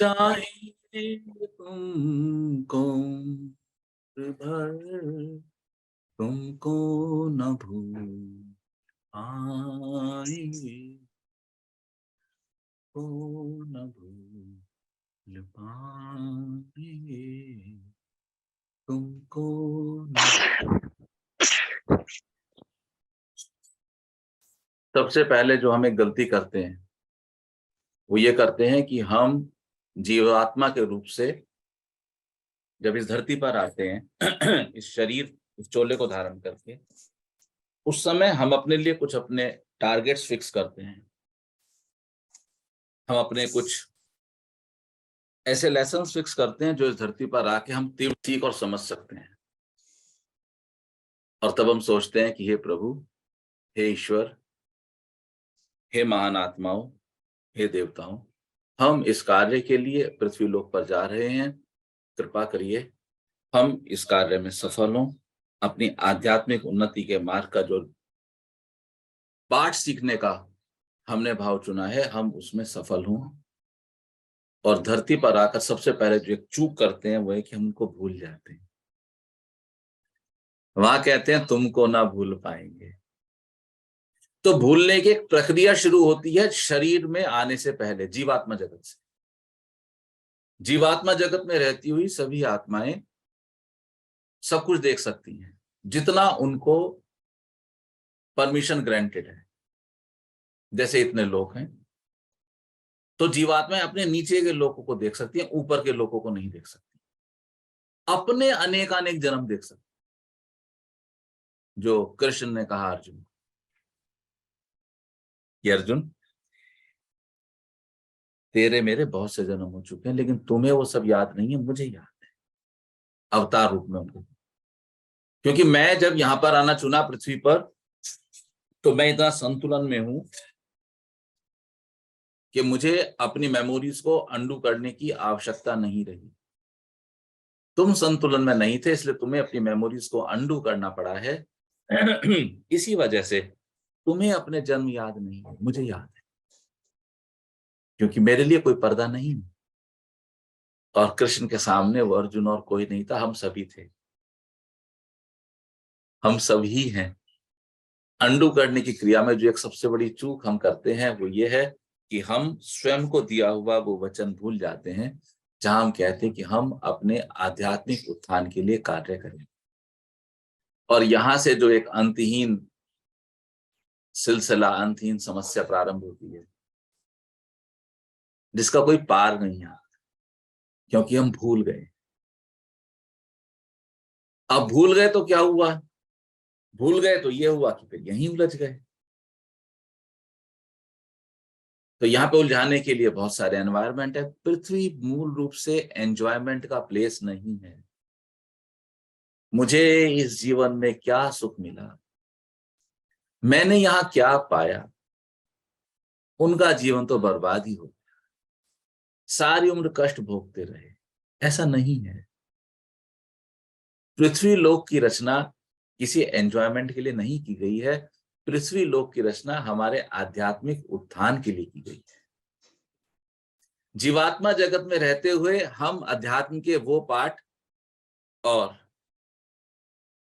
चाहे तुमको उम्र भर तुमको न भूल पाएंगे, को न भूल पाएंगे, तुमको न। सबसे पहले जो हम एक गलती करते हैं वो ये करते हैं कि हम जीवात्मा के रूप से जब इस धरती पर आते हैं इस शरीर, इस चोले को धारण करके, उस समय हम अपने लिए कुछ अपने टारगेट्स फिक्स करते हैं। हम अपने कुछ ऐसे लेसन्स फिक्स करते हैं जो इस धरती पर आके हम तीव्र सीख और समझ सकते हैं। और तब हम सोचते हैं कि हे प्रभु, हे ईश्वर, हे महान आत्माओं, हे देवताओं, हम इस कार्य के लिए पृथ्वी लोक पर जा रहे हैं, कृपा करिए हम इस कार्य में सफल हों, अपनी आध्यात्मिक उन्नति के मार्ग का जो पाठ सीखने का हमने भाव चुना है, हम उसमें सफल हों। और धरती पर आकर सबसे पहले जो एक चूक करते हैं वो है कि हम उनको भूल जाते हैं। वहां कहते हैं तुमको ना भूल पाएंगे। तो भूलने की एक प्रक्रिया शुरू होती है शरीर में आने से पहले, जीवात्मा जगत से। जीवात्मा जगत में रहती हुई सभी आत्माएं सब कुछ देख सकती हैं जितना उनको परमिशन ग्रांटेड है। जैसे इतने लोग हैं तो जीवात्माएं अपने नीचे के लोगों को देख सकती हैं, ऊपर के लोगों को नहीं देख सकती। अपने अनेकानेक जन्म देख सकती, जो कृष्ण ने कहा अर्जुन कि अर्जुन, तेरे मेरे बहुत से जन्म हो चुके हैं, लेकिन तुम्हें वो सब याद नहीं है, मुझे याद है अवतार रूप में उनको। क्योंकि मैं जब यहां पर आना चुना पृथ्वी पर, तो मैं इतना संतुलन में हूं कि मुझे अपनी मेमोरीज को अंडू करने की आवश्यकता नहीं रही। तुम संतुलन में नहीं थे, इसलिए तुम्हें अपनी मेमोरीज को अंडू करना पड़ा है। इसी वजह से तुम्हें अपने जन्म याद नहीं है, मुझे याद है, क्योंकि मेरे लिए कोई पर्दा नहीं। और कृष्ण के सामने वो अर्जुन और कोई नहीं था, हम सभी थे, हम सभी हैं। अंडू करने की क्रिया में जो एक सबसे बड़ी चूक हम करते हैं वो ये है कि हम स्वयं को दिया हुआ वो वचन भूल जाते हैं, जहां हम कहते हैं कि हम अपने आध्यात्मिक उत्थान के लिए कार्य करें। और यहां से जो एक अंतहीन सिलसिला, अंतहीन समस्या प्रारंभ होती है, जिसका कोई पार नहीं आता, क्योंकि हम भूल गए। अब भूल गए तो क्या हुआ? भूल गए तो ये हुआ कि फिर यहीं उलझ गए। तो यहाँ पे उलझाने के लिए बहुत सारे एनवायरनमेंट है। पृथ्वी मूल रूप से एंजॉयमेंट का प्लेस नहीं है। मुझे इस जीवन में क्या सुख मिला, मैंने यहाँ क्या पाया, उनका जीवन तो बर्बाद ही हो गया, सारी उम्र कष्ट भोगते रहे, ऐसा नहीं है। पृथ्वी लोक की रचना किसी एंजॉयमेंट के लिए नहीं की गई है। पृथ्वी लोक की रचना हमारे आध्यात्मिक उत्थान के लिए की गई है। जीवात्मा जगत में रहते हुए हम अध्यात्म के वो पाठ और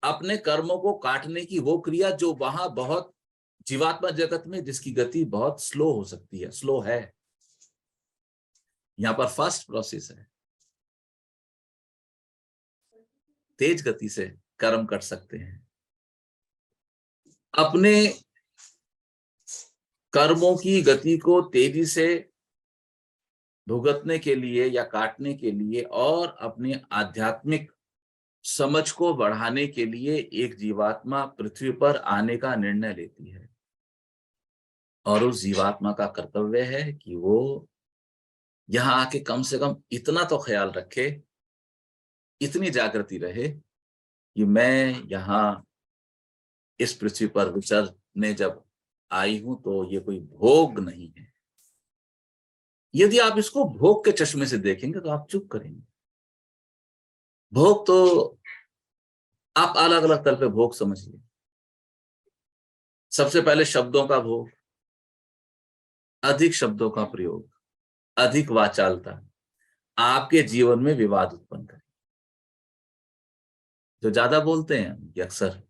अपने कर्मों को काटने की वो क्रिया जो वहां बहुत, जीवात्मा जगत में जिसकी गति बहुत स्लो हो सकती है, स्लो है, यहां पर फास्ट प्रोसेस है, तेज गति से कर्म कर सकते हैं। अपने कर्मों की गति को तेजी से भुगतने के लिए या काटने के लिए और अपने आध्यात्मिक समझ को बढ़ाने के लिए एक जीवात्मा पृथ्वी पर आने का निर्णय लेती है। और उस जीवात्मा का कर्तव्य है कि वो यहां आके कम से कम इतना तो ख्याल रखे, इतनी जागृति रहे कि मैं यहाँ इस पृथ्वी पर विचरने जब आई हूं तो ये कोई भोग नहीं है। यदि आप इसको भोग के चश्मे से देखेंगे तो आप चुप करेंगे। भोग तो आप अलग अलग तल पे भोग समझिए। सबसे पहले शब्दों का भोग, अधिक शब्दों का प्रयोग, अधिक वाचालता, आपके जीवन में विवाद उत्पन्न करें। जो ज्यादा बोलते हैं ये अक्सर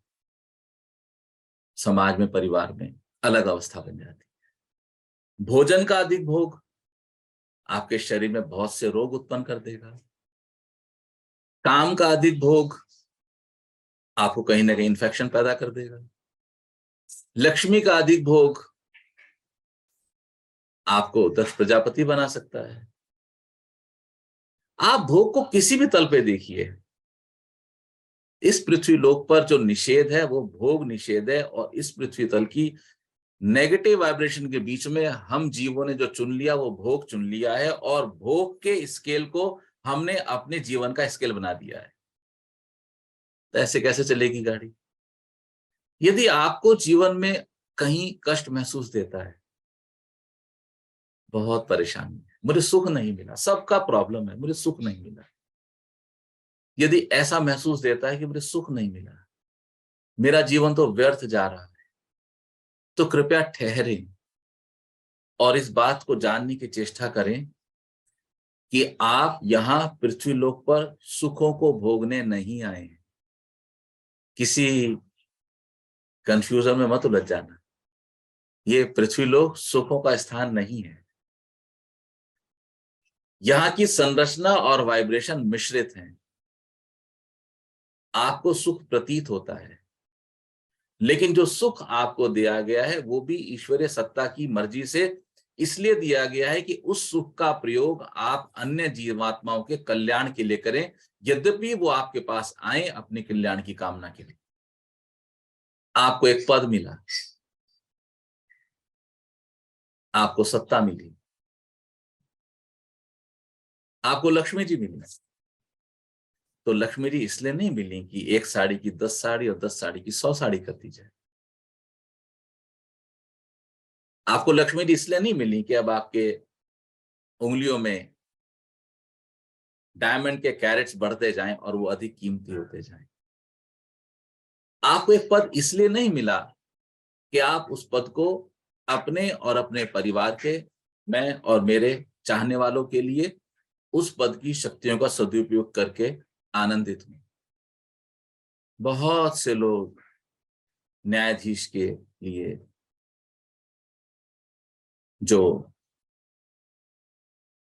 समाज में, परिवार में अलग अवस्था बन जाती है। भोजन का अधिक भोग आपके शरीर में बहुत से रोग उत्पन्न कर देगा। काम का अधिक भोग आपको कहीं ना कहीं इन्फेक्शन पैदा कर देगा। लक्ष्मी का अधिक भोग आपको दक्ष प्रजापति बना सकता है। आप भोग को किसी भी तल पे देखिए, इस पृथ्वी लोक पर जो निषेध है वो भोग निषेध है, और इस पृथ्वी तल की नेगेटिव वाइब्रेशन के बीच में हम जीवों ने जो चुन लिया वो भोग चुन लिया है, और भोग के स्केल को हमने अपने जीवन का स्केल बना दिया है। तो ऐसे कैसे चलेगी गाड़ी? यदि आपको जीवन में कहीं कष्ट महसूस देता है, बहुत परेशानी है, मुझे सुख नहीं मिला, सबका प्रॉब्लम है, मुझे सुख नहीं मिला, यदि ऐसा महसूस देता है कि मुझे सुख नहीं मिला, मेरा जीवन तो व्यर्थ जा रहा है, तो कृपया ठहरें और इस बात को जानने की चेष्टा करें कि आप यहां पृथ्वी लोक पर सुखों को भोगने नहीं आए हैं। किसी कंफ्यूजन में मत उलझ जाना, ये पृथ्वी लोक सुखों का स्थान नहीं है। यहां की संरचना और वाइब्रेशन मिश्रित हैं। आपको सुख प्रतीत होता है, लेकिन जो सुख आपको दिया गया है वो भी ईश्वरीय सत्ता की मर्जी से इसलिए दिया गया है कि उस सुख का प्रयोग आप अन्य जीवात्माओं के कल्याण के लिए करें, यद्यपि वो आपके पास आए अपने कल्याण की कामना के लिए। आपको एक पद मिला, आपको सत्ता मिली, आपको लक्ष्मी जी मिली, तो लक्ष्मी जी इसलिए नहीं मिली कि एक साड़ी की 10 साड़ी और 10 साड़ी की 100 साड़ी कर दी जाए। आपको लक्ष्मी जी इसलिए नहीं मिली कि अब आपके उंगलियों में डायमंड के कैरेट्स बढ़ते जाएं और वो अधिक कीमती होते जाएं। आपको एक पद इसलिए नहीं मिला कि आप उस पद को अपने और अपने परिवार के, मैं और मेरे चाहने वालों के लिए उस पद की शक्तियों का सदुपयोग करके आनंदित हों। बहुत से लोग न्यायाधीश के लिए जो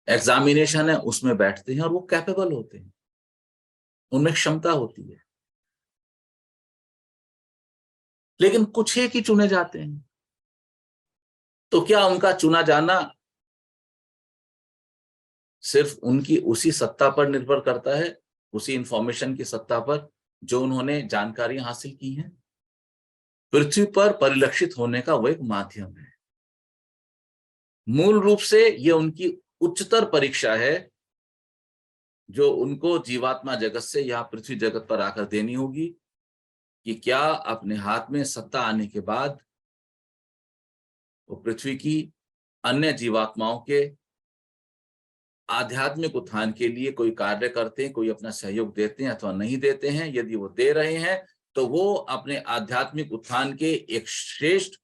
एग्जामिनेशन है उसमें बैठते हैं और वो कैपेबल होते हैं, उनमें क्षमता होती है, लेकिन कुछ एक ही चुने जाते हैं। तो क्या उनका चुना जाना सिर्फ उनकी उसी सत्ता पर निर्भर करता है, उसी इंफॉर्मेशन की सत्ता पर जो उन्होंने जानकारी हासिल की है? पृथ्वी पर परिलक्षित होने का वो एक माध्यम है। मूल रूप से ये उनकी उच्चतर परीक्षा है जो उनको जीवात्मा जगत से यहाँ पृथ्वी जगत पर आकर देनी होगी, कि क्या अपने हाथ में सत्ता आने के बाद वो पृथ्वी की अन्य जीवात्माओं के आध्यात्मिक उत्थान के लिए कोई कार्य करते हैं, कोई अपना सहयोग देते हैं अथवा नहीं देते हैं। यदि वो दे रहे हैं तो वो अपने आध्यात्मिक उत्थान के एक श्रेष्ठ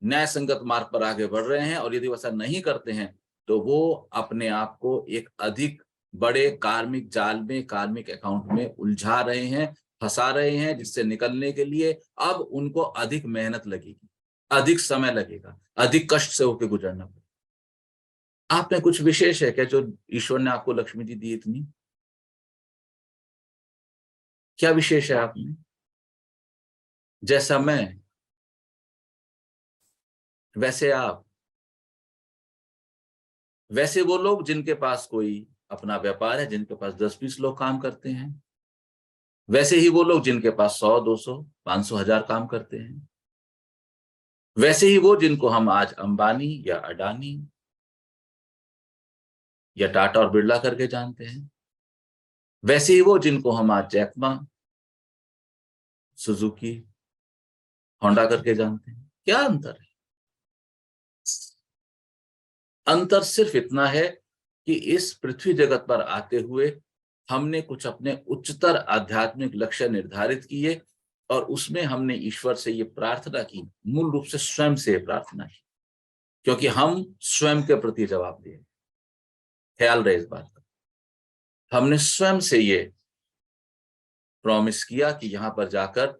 न्याय संगत मार्ग पर आगे बढ़ रहे हैं, और यदि वैसा नहीं करते हैं तो वो अपने आप को एक अधिक बड़े कार्मिक जाल में, कार्मिक अकाउंट में उलझा रहे हैं, फंसा रहे हैं, जिससे निकलने के लिए अब उनको अधिक मेहनत लगेगी, अधिक समय लगेगा, अधिक कष्ट से होकर गुजरना पड़ेगा। आप में कुछ विशेष है क्या जो ईश्वर ने आपको लक्ष्मी जी दी इतनी? क्या विशेष है आप में? जैसा मैं वैसे आप, वैसे वो लोग जिनके पास कोई अपना व्यापार है, जिनके पास 10-20 लोग काम करते हैं, वैसे ही वो लोग जिनके पास 100, 200, 500, 1000 काम करते हैं, वैसे ही वो जिनको हम आज अंबानी या अडानी या टाटा और बिरला करके जानते हैं, वैसे ही वो जिनको हम आज जैकमा, सुजुकी, होंडा करके जानते हैं। क्या अंतर है? अंतर सिर्फ इतना है कि इस पृथ्वी जगत पर आते हुए हमने कुछ अपने उच्चतर आध्यात्मिक लक्ष्य निर्धारित किए, और उसमें हमने ईश्वर से ये प्रार्थना की, मूल रूप से स्वयं से प्रार्थना की, क्योंकि हम स्वयं के प्रति जवाब दिए। ख्याल रहे इस बात का। हमने स्वयं से ये प्रॉमिस किया कि यहां पर जाकर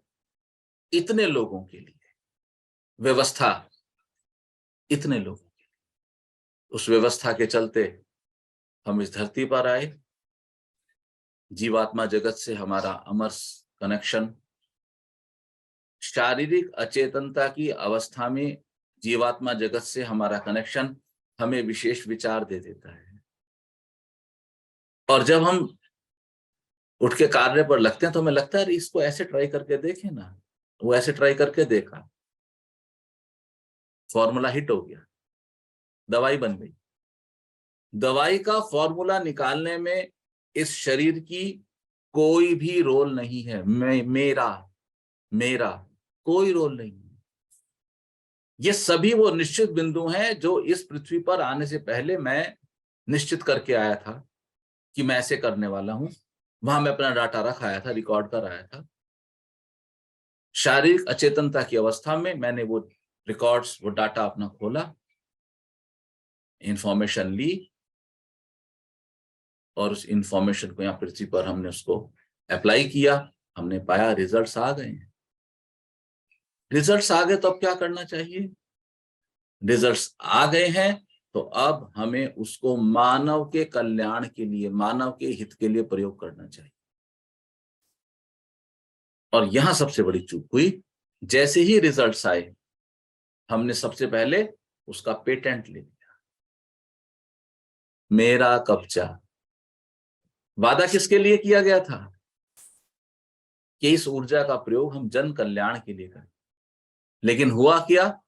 इतने लोगों के लिए व्यवस्था, इतने लोगों के लिए, उस व्यवस्था के चलते हम इस धरती पर आए। जीवात्मा जगत से हमारा अमर कनेक्शन, शारीरिक अचेतनता की अवस्था में जीवात्मा जगत से हमारा कनेक्शन हमें विशेष विचार दे देता है। और जब हम उठ के कार्य पर लगते हैं तो हमें लगता है इसको ऐसे ट्राई करके देखें ना। वो ऐसे ट्राई करके देखा, फॉर्मूला हिट हो गया, दवाई बन गई। दवाई का फॉर्मूला निकालने में इस शरीर की कोई भी रोल नहीं है। मेरा मेरा कोई रोल नहीं है। ये सभी वो निश्चित बिंदु हैं जो इस पृथ्वी पर आने से पहले मैं निश्चित करके आया था कि मैं ऐसे करने वाला हूं। वहां मैं अपना डाटा रख आया था, रिकॉर्ड कर आया था। शारीरिक अचेतनता की अवस्था में मैंने वो रिकॉर्ड्स, वो डाटा अपना खोला, इंफॉर्मेशन ली, और उस इंफॉर्मेशन को यहाँ पृथ्वी पर हमने उसको अप्लाई किया। हमने पाया रिजल्ट्स आ गए हैं। रिजल्ट्स आ गए तो अब क्या करना चाहिए? रिजल्ट्स आ गए हैं तो अब हमें उसको मानव के कल्याण के लिए, मानव के हित के लिए प्रयोग करना चाहिए। और यहां सबसे बड़ी चूक हुई। जैसे ही रिजल्ट्स आए, हमने सबसे पहले उसका पेटेंट ले लिया। मेरा कब्जा। वादा किसके लिए किया गया था? कि इस ऊर्जा का प्रयोग हम जन कल्याण के लिए करें। लेकिन हुआ क्या?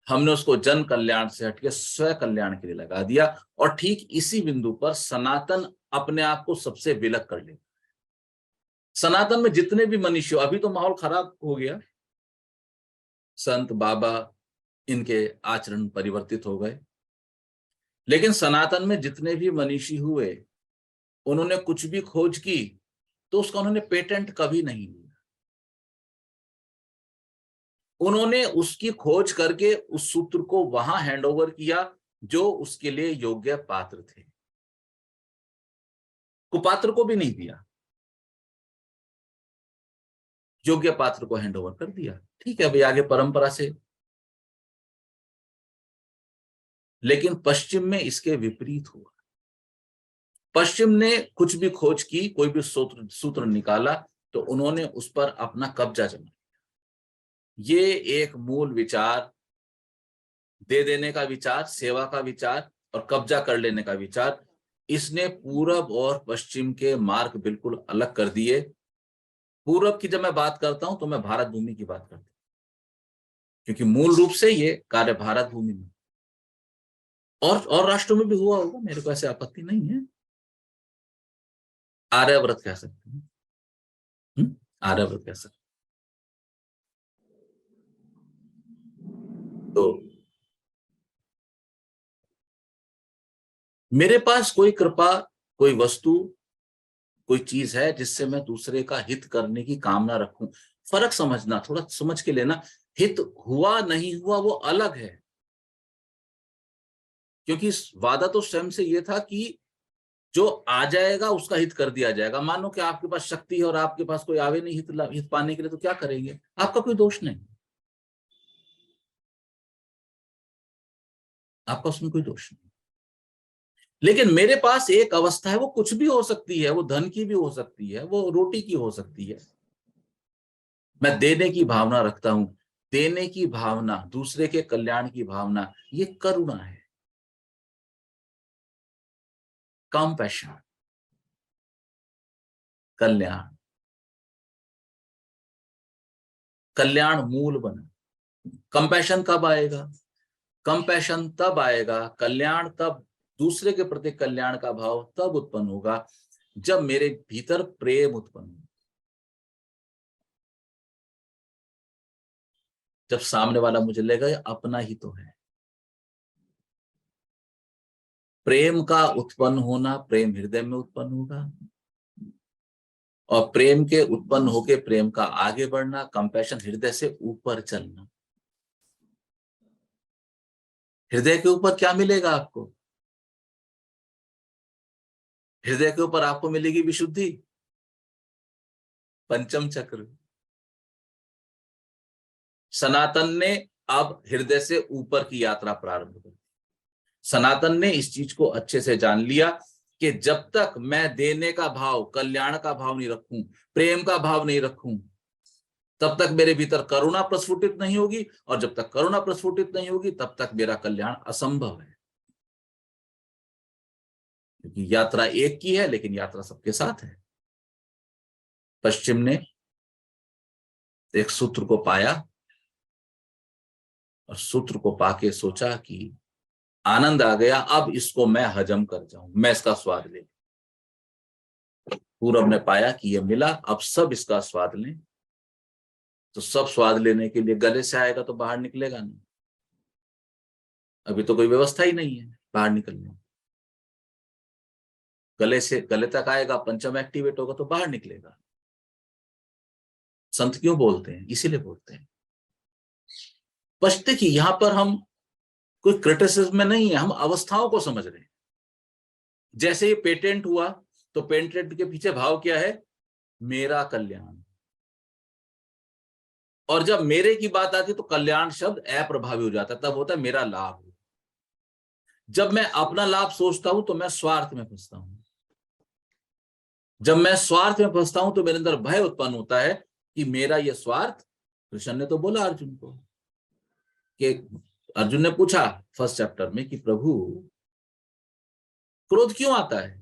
हमने उसको जन कल्याण से हटके स्व कल्याण के लिए लगा दिया। और ठीक इसी बिंदु पर सनातन अपने आप को सबसे विलग कर लेता। सनातन में जितने भी मनुष्य, अभी तो माहौल खराब हो गया, संत बाबा इनके आचरण परिवर्तित हो गए, लेकिन सनातन में जितने भी मनीषी हुए, उन्होंने कुछ भी खोज की तो उसका उन्होंने पेटेंट कभी नहीं लिया। उन्होंने उसकी खोज करके उस सूत्र को वहां हैंडओवर किया जो उसके लिए योग्य पात्र थे। कुपात्र को भी नहीं दिया, योग्य पात्र को हैंडओवर कर दिया। ठीक है भाई, आगे परंपरा से। लेकिन पश्चिम में इसके विपरीत हुआ। पश्चिम ने कुछ भी खोज की, कोई भी सूत्र निकाला तो उन्होंने उस पर अपना कब्जा जमा। ये एक मूल विचार, दे देने का विचार, सेवा का विचार और कब्जा कर लेने का विचार, इसने पूरब और पश्चिम के मार्ग बिल्कुल अलग कर दिए। पूरब की जब मैं बात करता हूं तो मैं भारत भूमि की बात करता हूं, क्योंकि मूल रूप से ये कार्य भारत भूमि में और राष्ट्रों में भी हुआ होगा, मेरे को ऐसे आपत्ति नहीं है। आर्यव्रत कह सकते हैं, आर्यव्रत कह सकते। तो मेरे पास कोई कृपा, कोई वस्तु, कोई चीज है जिससे मैं दूसरे का हित करने की कामना रखूं। फर्क समझना, थोड़ा समझ के लेना। हित हुआ नहीं हुआ वो अलग है, क्योंकि वादा तो स्वयं से ये था कि जो आ जाएगा उसका हित कर दिया जाएगा। मानो कि आपके पास शक्ति है और आपके पास कोई आवे नहीं हित पाने के लिए, तो क्या करेंगे? आपका कोई दोष नहीं, आपका उसमें कोई दोष नहीं। लेकिन मेरे पास एक अवस्था है, वो कुछ भी हो सकती है, वो धन की भी हो सकती है, वो रोटी की हो सकती है। मैं देने की भावना रखता हूं। देने की भावना, दूसरे के कल्याण की भावना, ये करुणा है, कंपैशन, कल्याण। कल्याण मूल बना। कंपैशन कब आएगा? कंपैशन तब आएगा, कल्याण तब, दूसरे के प्रति कल्याण का भाव तब उत्पन्न होगा जब मेरे भीतर प्रेम उत्पन्न हो। जब सामने वाला मुझे लगेगा अपना ही तो है। प्रेम का उत्पन्न होना, प्रेम हृदय में उत्पन्न होगा, और प्रेम के उत्पन्न होके प्रेम का आगे बढ़ना, कंपैशन, हृदय से ऊपर चलना। हृदय के ऊपर क्या मिलेगा आपको? हृदय के ऊपर आपको मिलेगी विशुद्धि, पंचम चक्र। सनातन ने अब हृदय से ऊपर की यात्रा प्रारंभ कर दी। सनातन ने इस चीज को अच्छे से जान लिया कि जब तक मैं देने का भाव, कल्याण का भाव नहीं रखूं, प्रेम का भाव नहीं रखूं, तब तक मेरे भीतर करुणा प्रस्फुटित नहीं होगी, और जब तक करुणा प्रस्फुटित नहीं होगी तब तक मेरा कल्याण असंभव है। क्योंकि यात्रा एक की है, लेकिन यात्रा सबके साथ है। पश्चिम ने एक सूत्र को पाया और सूत्र को पाके सोचा कि आनंद आ गया, अब इसको मैं हजम कर जाऊं, मैं इसका स्वाद ले। पूरब ने पाया कि यह मिला, अब सब इसका स्वाद लें। तो सब स्वाद लेने के लिए गले से आएगा तो बाहर निकलेगा नहीं। अभी तो कोई व्यवस्था ही नहीं है बाहर निकलने। गले से गले तक आएगा, पंचम एक्टिवेट होगा तो बाहर निकलेगा। संत क्यों बोलते हैं? इसीलिए बोलते हैं। पश्चिम की यहां पर हम कोई क्रिटिसिज्म में नहीं है, हम अवस्थाओं को समझ रहे हैं। जैसे ये पेटेंट हुआ तो पेटेंट के पीछे भाव क्या है? मेरा कल्याण। और जब मेरे की बात आती तो कल्याण शब्द अप्रभावी हो जाता है, तब होता है मेरा लाभ। जब मैं अपना लाभ सोचता हूं तो मैं स्वार्थ में फंसता हूं। जब मैं स्वार्थ में फंसता हूं तो मेरे अंदर भय उत्पन्न होता है कि मेरा यह स्वार्थ। कृष्ण ने तो बोला अर्जुन को, कि अर्जुन ने पूछा फर्स्ट चैप्टर में कि प्रभु क्रोध क्यों आता है?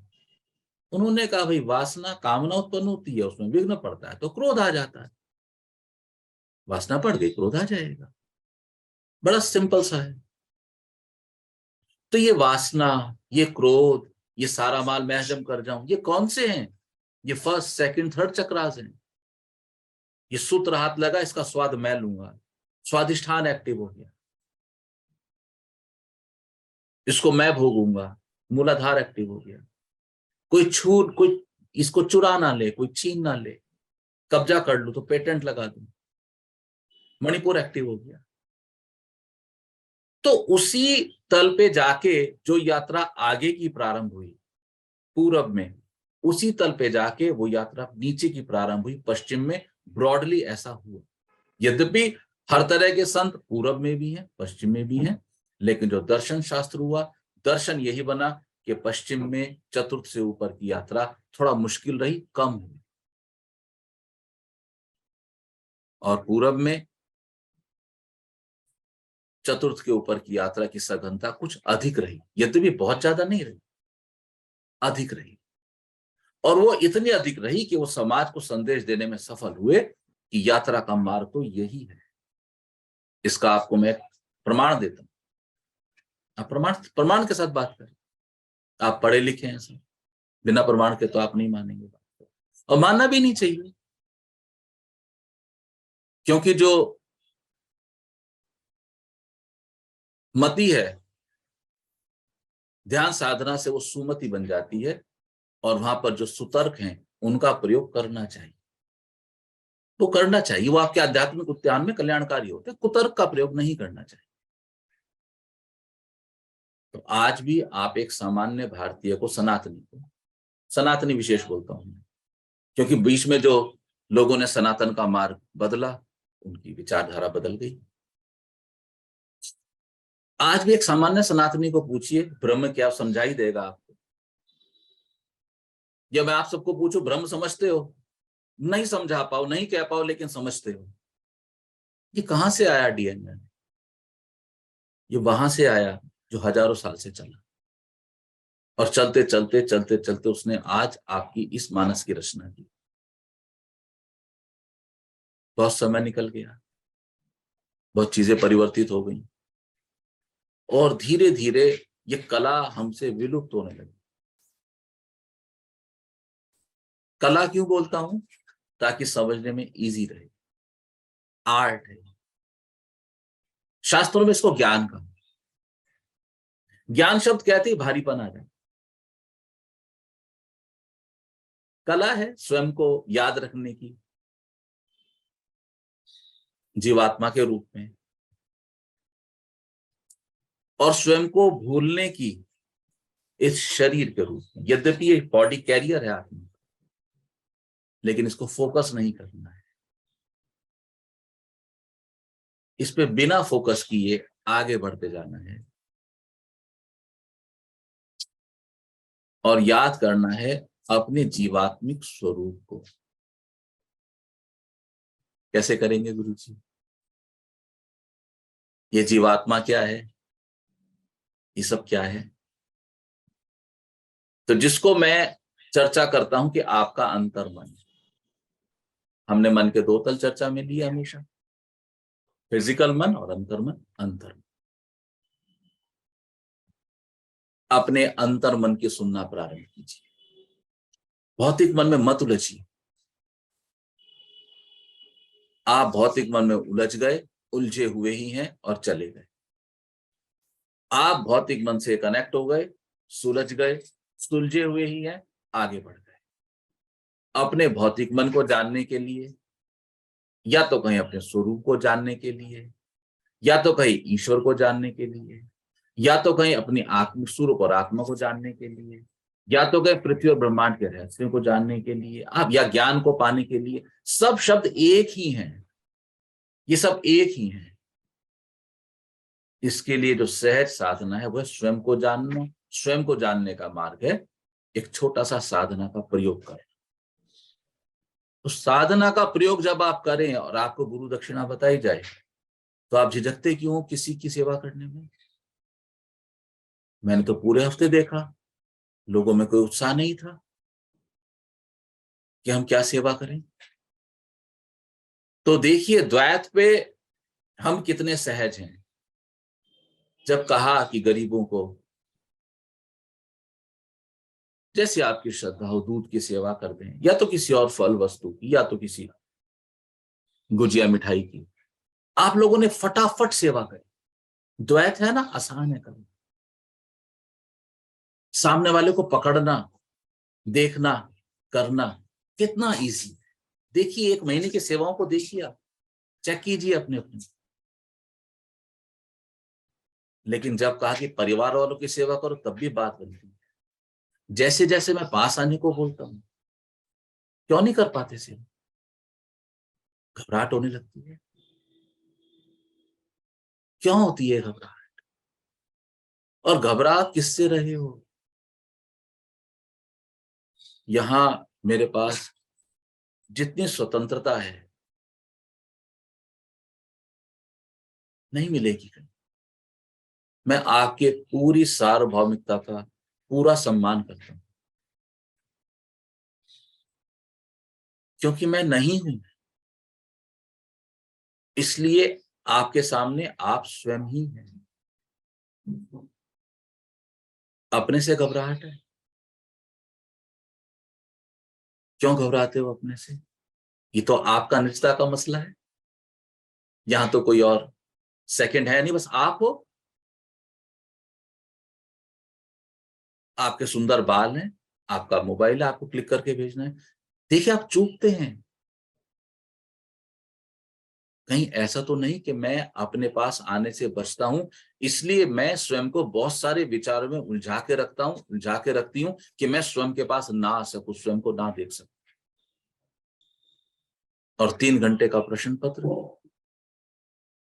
उन्होंने कहा भाई वासना, कामना उत्पन्न होती है, उसमें विघ्न पड़ता है तो क्रोध आ जाता है। वासना पड़ गई, क्रोध आ जाएगा। बड़ा सिंपल सा है। तो ये वासना, ये क्रोध, ये सारा माल मैं हजम कर जाऊं, ये कौन से हैं? ये फर्स्ट, सेकंड, थर्ड चक्रास हैं। ये सूत्र हाथ लगा, इसका स्वाद मैं लूंगा, स्वादिष्ठान एक्टिव हो गया, इसको मैं भोगूंगा, मूलाधार एक्टिव हो गया। कोई इसको चुरा ना ले, कोई छीन ना ले, कब्जा कर लूं तो पेटेंट लगा दूं, मणिपुर एक्टिव हो गया। तो उसी तल पे जाके जो यात्रा आगे की प्रारंभ हुई पूरब में, उसी तल पे जाके वो यात्रा नीचे की प्रारंभ हुई पश्चिम में। ब्रॉडली ऐसा हुआ। यद्यपि हर तरह के संत पूरब में भी हैं, पश्चिम में भी हैं, लेकिन जो दर्शन शास्त्र हुआ, दर्शन यही बना कि पश्चिम में चतुर्थ से ऊपर की यात्रा थोड़ा मुश्किल रही, कम हुई, और पूरब में चतुर्थ के ऊपर की यात्रा की सघनता कुछ अधिक रही। यद्यपि बहुत ज्यादा नहीं रही, अधिक रही। और वो इतनी अधिक रही कि वो समाज को संदेश देने में सफल हुए कि यात्रा का मार्ग तो यही है। इसका आपको मैं प्रमाण देता हूं। आप प्रमाण प्रमाण के साथ बात करें। आप पढ़े लिखे हैं सब, बिना प्रमाण के तो आप नहीं मानेंगे बात को, और मानना भी नहीं चाहिए। क्योंकि जो मति है, ध्यान साधना से वो सुमति बन जाती है, और वहां पर जो सुतर्क हैं उनका प्रयोग करना चाहिए। वो करना चाहिए, वो आपके आध्यात्मिक उद्यान में कल्याणकारी होते हैं। कुतर्क का प्रयोग नहीं करना चाहिए। तो आज भी आप एक सामान्य भारतीय को, सनातनी विशेष बोलता हूं मैं, क्योंकि बीच में जो लोगों ने सनातन का मार्ग बदला, उनकी विचारधारा बदल गई। आज भी एक सामान्य सनातनी को पूछिए ब्रह्म क्या, समझा ही देगा आपको। जब मैं आप सबको पूछूं ब्रह्म समझते हो, नहीं समझा पाओ, नहीं कह पाओ, लेकिन समझते हो। ये कहां से आया डीएनए? ये वहां से आया जो हजारों साल से चला, और चलते चलते चलते चलते उसने आज आपकी इस मानस की रचना की। बहुत समय निकल गया, बहुत चीजें परिवर्तित हो गई, और धीरे धीरे ये कला हमसे विलुप्त होने लगी। कला क्यों बोलता हूं? ताकि समझने में इजी रहे। आर्ट है, शास्त्रों में इसको ज्ञान का, ज्ञान शब्द कहते ही भारीपन आ जाए। कला है स्वयं को याद रखने की, जीवात्मा के रूप में, और स्वयं को भूलने की, इस शरीर के रूप में। यद्यपि ये बॉडी कैरियर है आत्मा, लेकिन इसको फोकस नहीं करना है। इस पे बिना फोकस किए आगे बढ़ते जाना है और याद करना है अपने जीवात्मिक स्वरूप को। कैसे करेंगे गुरु जी? ये जीवात्मा क्या है, ये सब क्या है? तो जिसको मैं चर्चा करता हूं कि आपका अंतर मन, हमने मन के दो तल चर्चा में लिए हमेशा, फिजिकल मन और अंतर मन। अंतर मन, अपने अंतर मन की सुनना प्रारंभ कीजिए। भौतिक मन में मत उलझिए। आप भौतिक मन में उलझ गए, उलझे हुए ही हैं और चले गए। आप भौतिक मन से कनेक्ट हो गए, सुलझ गए, सुलझे हुए ही हैं, आगे बढ़ गए। अपने भौतिक मन को जानने के लिए, या तो कहीं अपने स्वरूप को जानने के लिए, या तो कहीं ईश्वर को जानने के लिए, या तो कहीं अपनी आत्मिक स्वरूप और आत्मा को जानने के लिए, या तो कहीं पृथ्वी और ब्रह्मांड के रहस्यों को जानने के लिए, आप या ज्ञान को पाने के लिए, सब शब्द एक ही हैं। ये सब एक ही हैं। इसके लिए जो सहज साधना है वह स्वयं को जानना। स्वयं को जानने का मार्ग है एक छोटा सा साधना का प्रयोग करें। तो साधना का प्रयोग जब आप करें और आपको गुरु दक्षिणा बताई जाए, तो आप झिझकते क्यों हो किसी की सेवा करने में? मैंने तो पूरे हफ्ते देखा, लोगों में कोई उत्साह नहीं था कि हम क्या सेवा करें। तो देखिए द्वैत पे हम कितने सहज हैं। जब कहा कि गरीबों को, जैसे आपकी श्रद्धा हो, दूध की सेवा कर दें, या तो किसी और फल वस्तु की, या तो किसी गुजिया मिठाई की, आप लोगों ने फटाफट सेवा करी। द्वैत है ना, आसान है करना। सामने वाले को पकड़ना, देखना, करना कितना इजी है। देखिए 1 महीने की सेवाओं को देखिए, आप चेक कीजिए अपने अपने। लेकिन जब कहा कि परिवार वालों की सेवा करो, तब भी बात बनती है। जैसे जैसे मैं पास आने को बोलता हूं, क्यों नहीं कर पाते सेवा? घबराहट होने लगती है। क्यों होती है घबराहट? और घबराहट किससे रहे हो? यहां मेरे पास जितनी स्वतंत्रता है, नहीं मिलेगी कहीं। मैं आपके पूरी सार्वभौमिकता का पूरा सम्मान करता हूं, क्योंकि मैं नहीं हूं। इसलिए आपके सामने आप स्वयं ही हैं। अपने से घबराहट है? क्यों घबराते हो अपने से? ये तो आपका निजता का मसला है। यहां तो कोई और सेकंड है नहीं, बस आप हो। आपके सुंदर बाल हैं, आपका मोबाइल है, आपको क्लिक करके भेजना है। देखिए आप चूकते हैं। कहीं ऐसा तो नहीं कि मैं अपने पास आने से बचता हूं, इसलिए मैं स्वयं को बहुत सारे विचारों में उलझा के रखता हूं, उलझा के रखती हूं कि मैं स्वयं के पास ना आ सकूं, स्वयं को ना देख सकूं। और 3 घंटे का प्रश्न पत्र,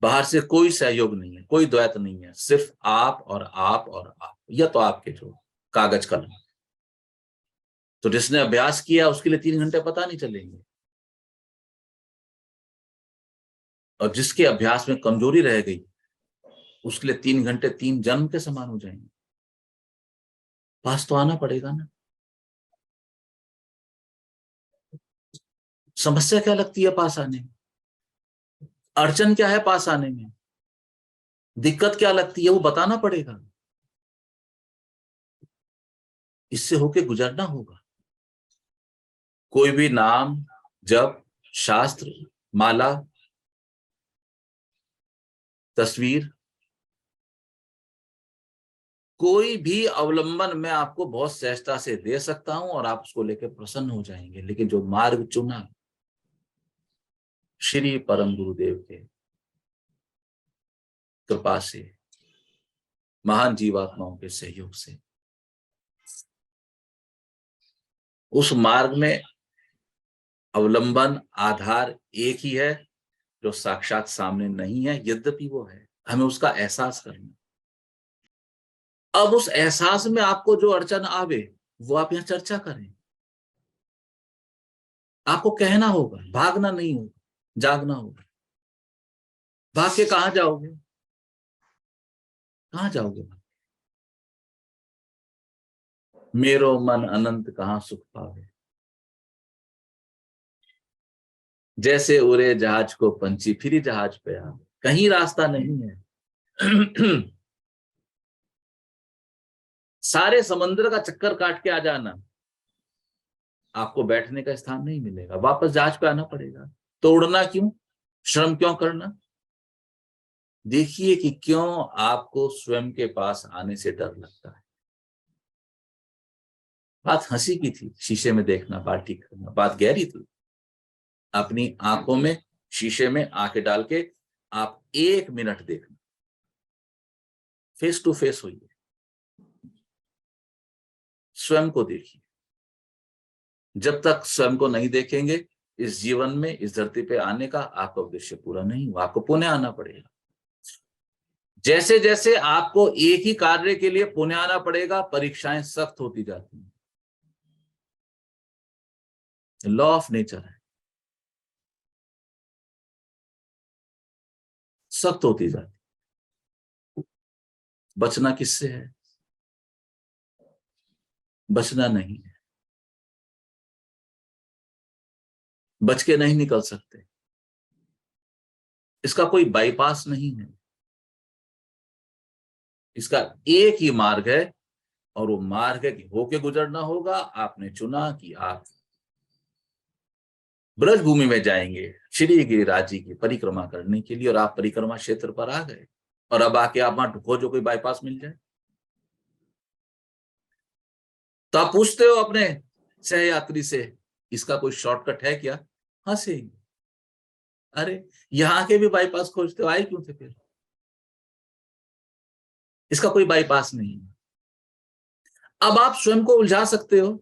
बाहर से कोई सहयोग नहीं है, कोई द्वैत नहीं है, सिर्फ आप और आप और आप, या तो आपके जो कागज कलम। तो जिसने अभ्यास किया उसके लिए 3 घंटे पता नहीं चलेंगे, और जिसके अभ्यास में कमजोरी रह गई उसके लिए 3 घंटे 3 जन्म के समान हो जाएंगे। पास तो आना पड़ेगा ना। समस्या क्या लगती है पास आने में? अड़चन क्या है पास आने में? दिक्कत क्या लगती है वो बताना पड़ेगा। इससे होके गुजरना होगा। कोई भी नाम, जप, शास्त्र, माला, तस्वीर, कोई भी अवलंबन मैं आपको बहुत सहजता से दे सकता हूं और आप उसको लेकर प्रसन्न हो जाएंगे। लेकिन जो मार्ग चुना श्री परम गुरुदेव के कृपा से, महान जीवात्माओं के सहयोग से, उस मार्ग में अवलंबन आधार एक ही है जो साक्षात सामने नहीं है, यद्यपि वो है, हमें उसका एहसास करना। अब उस एहसास में आपको जो अड़चन आवे वो आप यहां चर्चा करें, आपको कहना होगा, भागना नहीं होगा, जागना होगा। भाग के कहां जाओगे, कहां जाओगे? मेरो मन अनंत कहां सुख पावे, जैसे उड़े जहाज को पंछी फिर जहाज पे आवे, कहीं रास्ता नहीं है। सारे समुद्र का चक्कर काट के आ जाना, आपको बैठने का स्थान नहीं मिलेगा, वापस जहाज पे आना पड़ेगा। तो उड़ना क्यों, श्रम क्यों करना? देखिए कि क्यों आपको स्वयं के पास आने से डर लगता है। बात हंसी की थी, शीशे में देखना, बात ठीक करना, बात गहरी थी। अपनी आंखों में, शीशे में आंखें डाल के आप 1 मिनट देखना, फेस टू फेस होइए, स्वयं को देखिए। जब तक स्वयं को नहीं देखेंगे, इस जीवन में, इस धरती पे आने का आपका उद्देश्य पूरा नहीं हुआ, आपको पुण्य आना पड़ेगा। जैसे जैसे आपको एक ही कार्य के लिए पुण्य आना पड़ेगा, परीक्षाएं सख्त होती जाती हैं। लॉ ऑफ नेचर है, सख्त होती जाती। बचना किससे है? बचना नहीं है, बच के नहीं निकल सकते, इसका कोई बाईपास नहीं है। इसका एक ही मार्ग है, और वो मार्ग है कि होके गुजरना होगा। आपने चुना कि आप ब्रज भूमि में जाएंगे श्री गिरिराज जी की परिक्रमा करने के लिए, और आप परिक्रमा क्षेत्र पर आ गए, और अब आके आप वहां खोजो कोई बाईपास मिल जाए। तो आप पूछते हो अपने सहयात्री से, इसका कोई शॉर्टकट है क्या? हंसेंगे, अरे यहाँ के भी बाईपास खोजते हो, आए क्यों थे फिर? इसका कोई बाईपास नहीं है। अब आप स्वयं को उलझा सकते हो,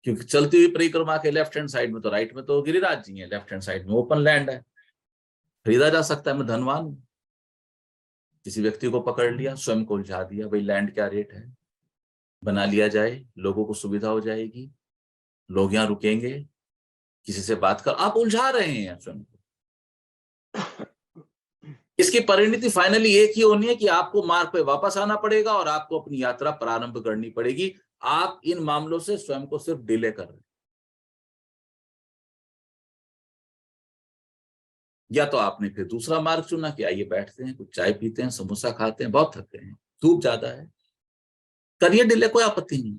क्योंकि चलती हुई परिक्रमा के लेफ्ट हैंड साइड में तो, राइट में तो गिरिराज जी है, लेफ्ट हैंड साइड में ओपन लैंड है, खरीदा जा सकता है। मैं धनवान हूं, किसी व्यक्ति को पकड़ लिया, स्वयं को उलझा दिया, भाई लैंड क्या रेट है, बना लिया जाए, लोगों को सुविधा हो जाएगी, लोग यहाँ रुकेंगे, किसी से बात कर, आप उलझा रहे हैं स्वयं को। इसकी परिणति फाइनली एक ही होनी है कि आपको मार्ग पे वापस आना पड़ेगा और आपको अपनी यात्रा प्रारंभ करनी पड़ेगी। आप इन मामलों से स्वयं को सिर्फ डिले कर रहे हैं। या तो आपने फिर दूसरा मार्ग चुना कि आइए बैठते हैं, कुछ चाय पीते हैं, समोसा खाते हैं, बहुत थके हैं, धूप ज्यादा है, करिए डिले, कोई आपत्ति नहीं।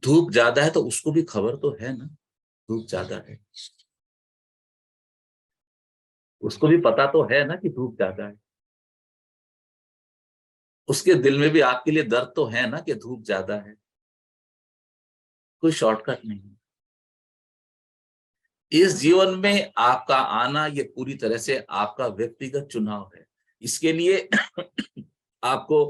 धूप ज्यादा है तो उसको भी खबर तो है ना, धूप ज्यादा है, उसको भी पता तो है ना कि धूप ज्यादा है। उसके दिल में भी आपके लिए दर्द तो है ना कि धूप ज्यादा है। कोई शॉर्टकट नहीं। इस जीवन में आपका आना ये पूरी तरह से आपका व्यक्तिगत चुनाव है। इसके लिए आपको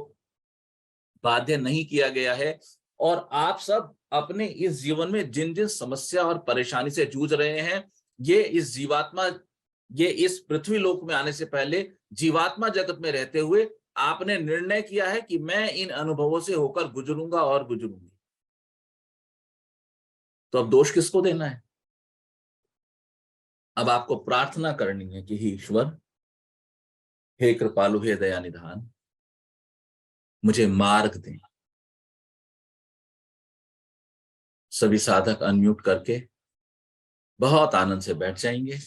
बाध्य नहीं किया गया है। और आप सब अपने इस जीवन में जिन जिन समस्या और परेशानी से जूझ रहे हैं, ये इस जीवात्मा, ये इस पृथ्वी लोक में आने से पहले जीवात्मा जगत में रहते हुए आपने निर्णय किया है कि मैं इन अनुभवों से होकर गुजरूंगा और गुजरूंगी। तो अब दोष किसको देना है? अब आपको प्रार्थना करनी है कि हे ईश्वर, हे कृपालु, हे दया निधान, मुझे मार्ग दें। सभी साधक अनम्यूट करके बहुत आनंद से बैठ जाएंगे।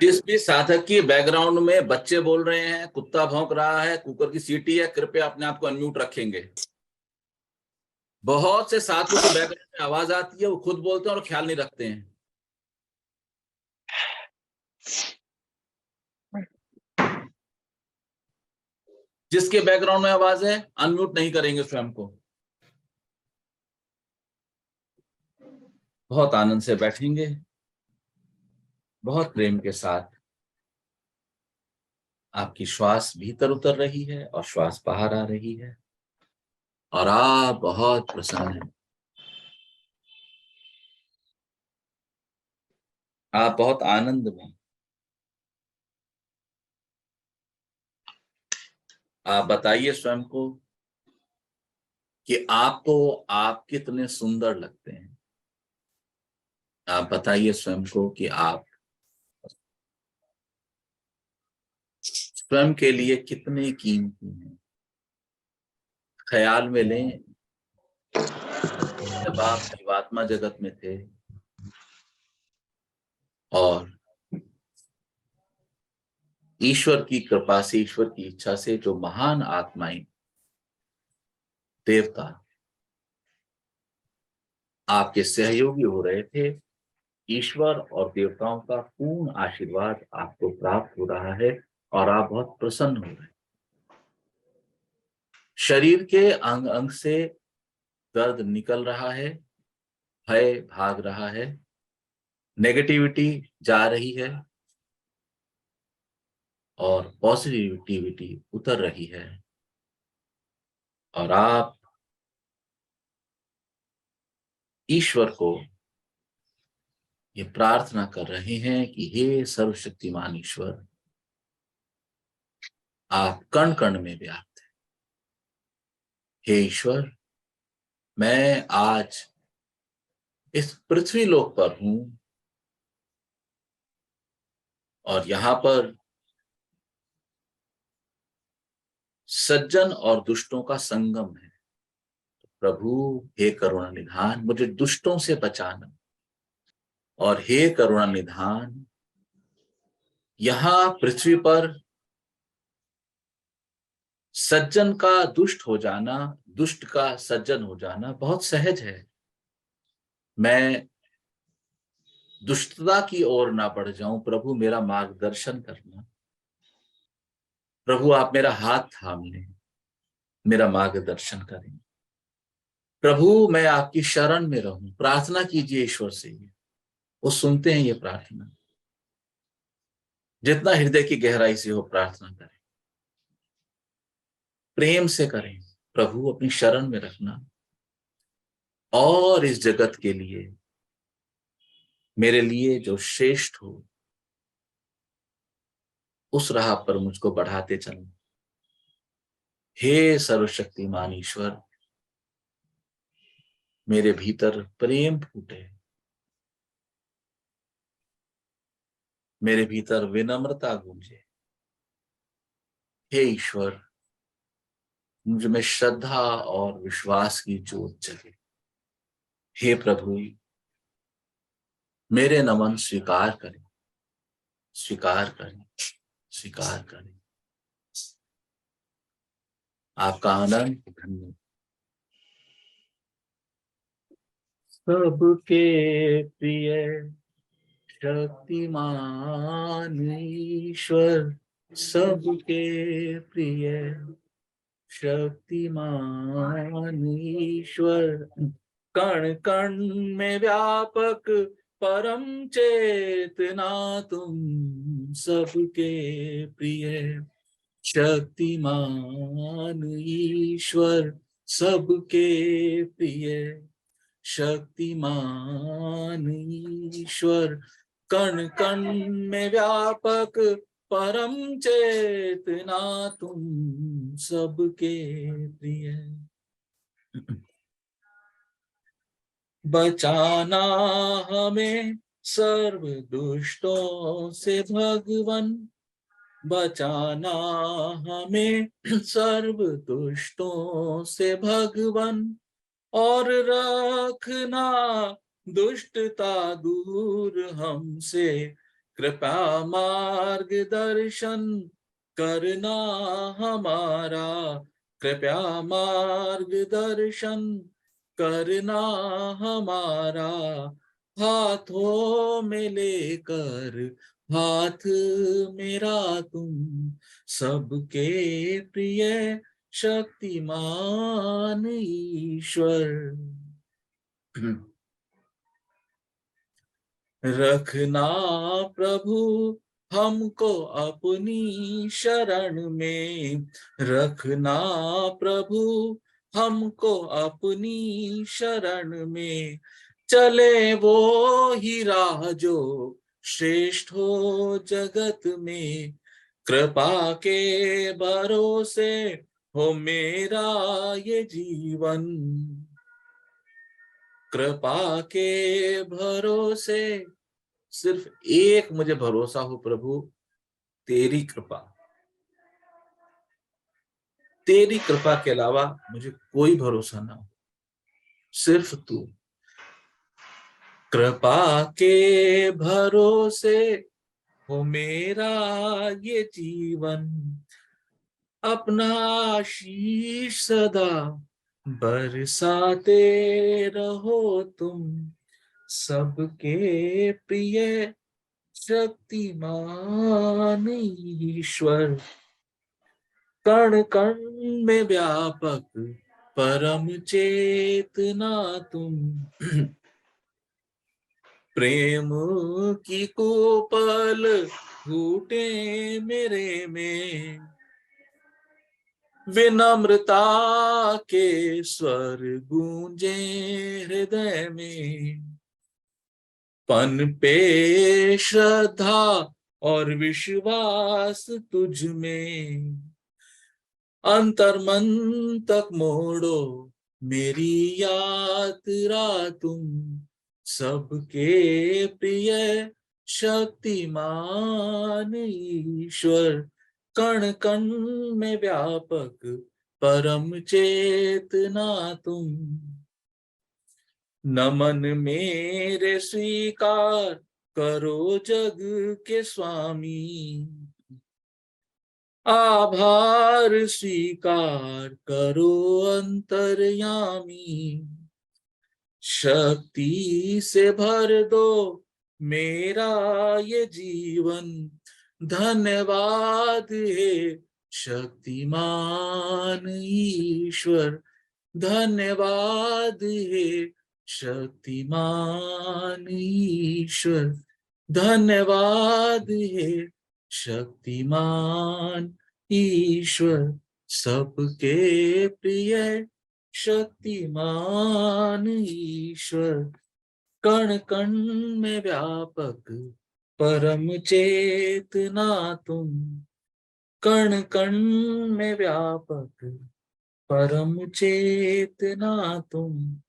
जिस भी साधक की बैकग्राउंड में बच्चे बोल रहे हैं, कुत्ता भौंक रहा है, कुकर की सीटी है, कृपया अपने आप को अनम्यूट रखेंगे। बहुत से साधु के बैकग्राउंड में आवाज आती है, वो खुद बोलते हैं और ख्याल नहीं रखते हैं। जिसके बैकग्राउंड में आवाज है, अनम्यूट नहीं करेंगे स्वयं को। बहुत आनंद से बैठेंगे, बहुत प्रेम के साथ। आपकी श्वास भीतर उतर रही है और श्वास बाहर आ रही है, और आप बहुत प्रसन्न हैं। आप बहुत आनंद में। आप बताइए स्वयं को कि आप कितने सुंदर लगते हैं। आप बताइए स्वयं को कि आप स्वयं के लिए कितने कीमती हैं। ख्याल में लें, जब आप जीवात्मा जगत में थे और ईश्वर की कृपा से, ईश्वर की इच्छा से जो महान आत्माएं, देवता आपके सहयोगी हो रहे थे, ईश्वर और देवताओं का पूर्ण आशीर्वाद आपको प्राप्त हो रहा है और आप बहुत प्रसन्न हो रहे हैं। शरीर के अंग अंग से दर्द निकल रहा है, भय भाग रहा है, नेगेटिविटी जा रही है और पॉजिटिविटी उतर रही है। और आप ईश्वर को ये प्रार्थना कर रहे हैं कि हे सर्वशक्तिमान ईश्वर, आप कण कण में व्याप्त हैं। हे ईश्वर, मैं आज इस पृथ्वी लोक पर हूं और यहां पर सज्जन और दुष्टों का संगम है। प्रभु, हे करुणा निधान, मुझे दुष्टों से बचाना। और हे करुणा निधान, यहां पृथ्वी पर सज्जन का दुष्ट हो जाना, दुष्ट का सज्जन हो जाना बहुत सहज है। मैं दुष्टता की ओर ना बढ़ जाऊं। प्रभु, मेरा मार्गदर्शन करना। प्रभु, आप मेरा हाथ थाम लें, मेरा मार्गदर्शन करें। प्रभु, मैं आपकी शरण में रहूं। प्रार्थना कीजिए ईश्वर से, वो सुनते हैं ये प्रार्थना। जितना हृदय की गहराई से हो प्रार्थना करें, प्रेम से करें। प्रभु, अपनी शरण में रखना और इस जगत के लिए, मेरे लिए जो श्रेष्ठ हो, उस राह पर मुझको बढ़ाते चलना। हे सर्वशक्तिमान ईश्वर, मेरे भीतर प्रेम फूटे, मेरे भीतर विनम्रता गूंजे। हे ईश्वर, मुझ में श्रद्धा और विश्वास की ज्योत जगे। हे प्रभु, मेरे नमन स्वीकार करें, स्वीकार करें, स्वीकार करें। आपका आनंद धन्य। सबके प्रिय शक्तिमान ईश्वर, सबके प्रिय शक्तिमान ईश्वर, कण कण में व्यापक परम चेतना तुम, सबके प्रिय शक्तिमान ईश्वर, सबके प्रिय शक्तिमान ईश्वर, कण कण में व्यापक परम चेतना तुम, सबके प्रिय। बचाना हमें सर्व दुष्टों से भगवन, बचाना हमें सर्व दुष्टों से भगवन, और रखना दुष्टता दूर हमसे, कृपा मार्गदर्शन करना हमारा, कृपया मार्गदर्शन करना हमारा, हाथों में लेकर हाथ मेरा तुम, सबके प्रिय शक्तिमान ईश्वर। रखना प्रभु हमको अपनी शरण में, रखना प्रभु हमको अपनी शरण में। चले वो ही राह जो श्रेष्ठ हो जगत में, कृपा के भरोसे हो मेरा ये जीवन, कृपा के भरोसे। सिर्फ एक मुझे भरोसा हो प्रभु, तेरी कृपा, तेरी कृपा के अलावा मुझे कोई भरोसा ना हो, सिर्फ तू। कृपा के भरोसे हो मेरा ये जीवन, अपना आशीष सदा बरसाते रहो तुम, सबके प्रिय शक्तिमान ईश्वर, कण कण में व्यापक परम चेतना तुम। प्रेम की कोपल फूटे मेरे में, विनम्रता के स्वर गूंजे हृदय में, पन पे श्रद्धा और विश्वास तुझ में, अंतर्मन तक मोड़ो मेरी यात्रा तुम, सबके प्रिय शक्तिमान ईश्वर, कण कण में व्यापक परम चेतना तुम। नमन मेरे स्वीकार करो जग के स्वामी, आभार स्वीकार करो अंतर्यामी, शक्ति से भर दो मेरा ये जीवन, धन्यवाद हे शक्तिमान ईश्वर, धन्यवाद हे शक्तिमान ईश्वर, धन्यवाद हे शक्तिमान ईश्वर, सबके प्रिय शक्तिमान ईश्वर, कण कण में व्यापक परम चेतना तुम, कण कण में व्यापक परम चेतना तुम,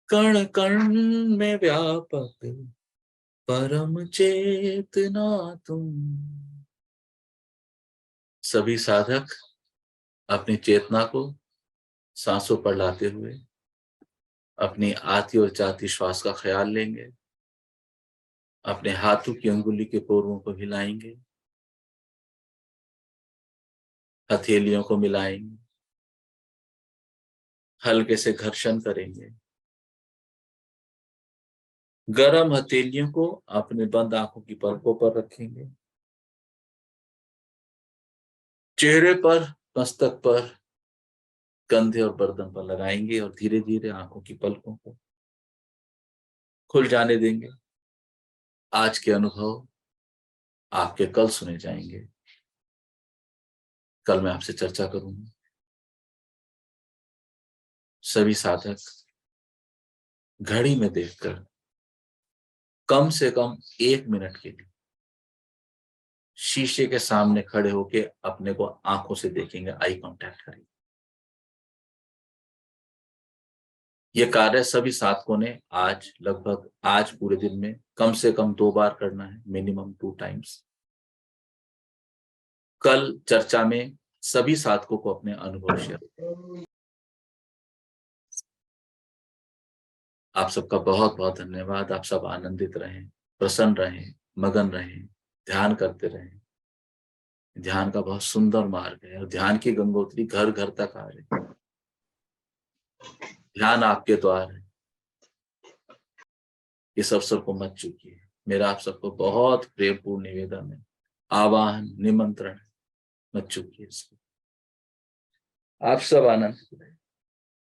कण कण में व्यापक परम चेतना तुम। सभी साधक अपनी चेतना को सांसों पर लाते हुए अपनी आती और जाती श्वास का ख्याल लेंगे, अपने हाथों की अंगुली के पोरों को हिलाएंगे, हथेलियों को मिलाएंगे, हल्के से घर्षण करेंगे, गरम हथेलियों को अपने बंद आंखों की पलकों पर रखेंगे, चेहरे पर, मस्तक पर, कंधे और गर्दन पर लगाएंगे और धीरे धीरे आंखों की पलकों को खुल जाने देंगे। आज के अनुभव आपके कल सुने जाएंगे, कल मैं आपसे चर्चा करूंगा। सभी साधक घड़ी में देखकर कम से कम 1 मिनट के लिए शीशे के सामने खड़े होके अपने को आंखों से देखेंगे, आई कांटेक्ट करेंगे। ये कार्य सभी साधकों ने आज पूरे दिन में कम से कम 2 बार करना है, मिनिमम 2 टाइम्स। कल चर्चा में सभी साधकों को अपने अनुभव शेयर। आप सबका बहुत बहुत धन्यवाद। आप सब आनंदित रहें, प्रसन्न रहें, मगन रहें, ध्यान करते रहें। ध्यान का बहुत सुंदर मार्ग है और ध्यान की गंगोत्री घर घर तक आ रही है। ध्यान आपके द्वार है, इस अवसर को मत चूकिए। मेरा आप सबको बहुत प्रेमपूर्ण निवेदन है, आह्वान, निमंत्रण, मत चूकिए इसको। आप सब आनंद करें।